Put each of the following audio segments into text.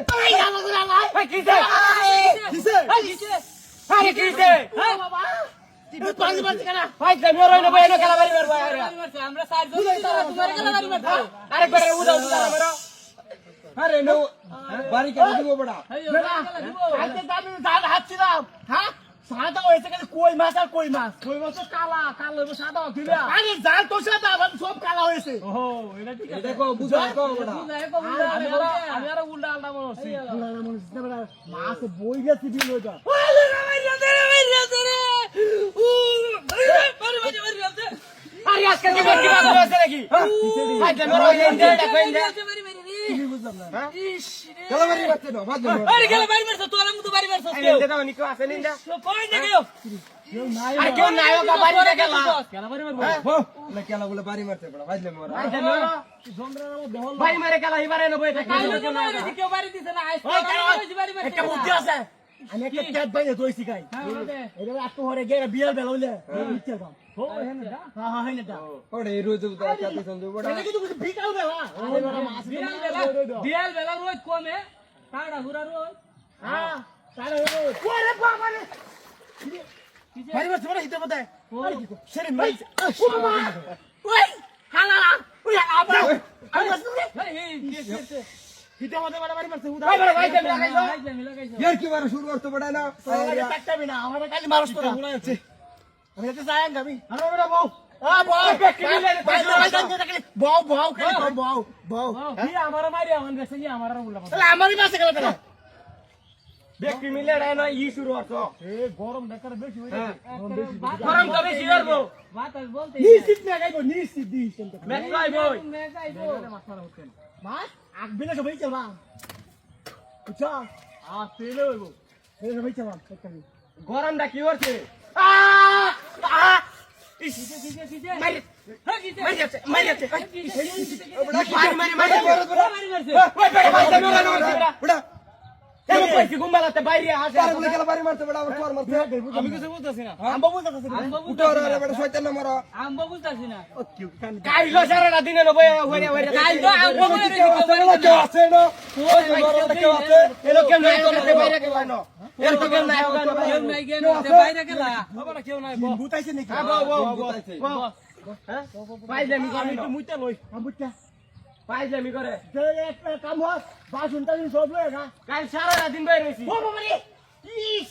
কিসে এই আলো করে আলাই ভাই কিসে কিসে আরে কিসে বাবা তুই পানি মারছিস কেন ভাই তুমি রই না ভাই এনো খেলা বাড়ি মারবো আরে আমরা চারজন তোমার কেন বাড়ি মারছো আরে করে উদাও উদাও মারো আরে নো বাড়ি কেন দিব বড়া আজকে আমি জাল হাঁটছিলাম হ্যাঁ সাদা হয়েছে কেন কই মাছ আর কই মাছ তো কালা কালো সাদা দিলা আরে জাল তো সাদা আমি সব কালা হয়েছে ওহো এটা ঠিক আছে দেখো বুঝাই কো বড়া আমি আর উল্টা আলটা মনে হচ্ছে মাছ বই গেছে বিল ওইটা আরে আজকে কি কি বাদ হয়েছে নাকি ভাই তুমি রই না এটা কইন দে কি বুঝলাম না খেলা বাড়ি মারতে না বাদ দাও আরে গেল বাড়ি মারছ তোরা মু তো বাড়ি মারছ আরে এটা দাও নিকো আছে নিন্দা কই না কেউ আরে কেউ নায়ক বাড়ি না খেলা কেন বাড়ি মারবো না খেলা বলে বাড়ি মারতে বড়া বাজলে মোরা ভাই তুমি বাড়ি মারে খেলা এবারে নেবো এটা কাইলো তো না কেউ বাড়ি দিছে না আইস বাড়ি মারছে একটা বুদ্ধি আছে আমি একটা ক্যাট বাইরে দইছি গাই এটা আত্ম হরে গেরা বিয়াল বেলা হইলে ইচ্ছা দাও ও হেন দা হ্যাঁ হ্যাঁ হেন দা ওরে রোজ উদা কাতে সন্দু বড়া এটা কিন্তু বিকাল বেলা আরে বড় মাছ বিয়াল বেলা রোজ কমে কাড়া হুরা রোজ হ্যাঁ কাড়া রোজ ওরে বাবা রে বাড়ি মারতে বড়া হিতে পড়ে সেরে মাই ও বাবা ওই হালালা ওই আবার আমি আসলে এই হিতে মধ্যে বাড়ি মারছে উদা ভাই ভাই তুমি লাগাইছো ইয়ার কি বারে শুরু করতে বড়া না আরে টাকটাবি না আমার কালি মারছ তো মনে আছে আমি তো যাই আমি আরে বড়া বউ বউ বউ খালি বউ বউ কি আমার মারি আমার দেশে কি আমার উল্টা তাহলে আমারই মাসে গেল কেন ব্যক্তি মিলে রে না ই শুরু হতো এ গরম দেখার বেশি হয়ে গরম তো বেশি করবো বাতাস বলতে নিশ্চিত না গাইবো নিশ্চিত দিস মেকাই বই মাছ আগ বিলে সবাই চলা বুঝছো তেলে হইব এই সবাই চলা একটা গরমটা কি হচ্ছে মারি মারি মারি বড়া কেমন কইছি ঘুমালাতে বাইরে আসে আরে বলে খেলা বাড়ি মারতে বড়া আমার তোর মারতে আমি কিছু বুঝতাছি না আম্বা বুঝতাছি না উঠো রে বড়া শয়তান না মারো আম্বা বুঝতাছি না কাইলো সারা দিনে নব হইরে হইরে কাইলো আম্বা কেউ আছে না ওই কেউ আছে এলো কেন নাই করতে বাইরে কেন না এর তো কেন নাই কেউ নাই গেল বাইরে গেলা বাবা কেউ নাই বুতাইছে নাকি বুতাইছে হ্যাঁ পাইজামি করে একটু মুইতে লই আমুটা পাইজামি করে যে একটা কাম হয় বাসন টাসন সব লয় না কাল সারা দিন বাইরে রইছি ও বাবা রে ইস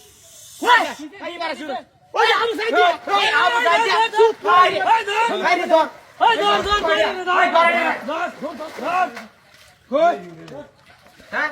এই বারে শুরু ওই আমি সাইডে এই আবু সাইডে চুপ বাইরে বাইরে ধর ওই ধর ধর ধর ধর কই হ্যাঁ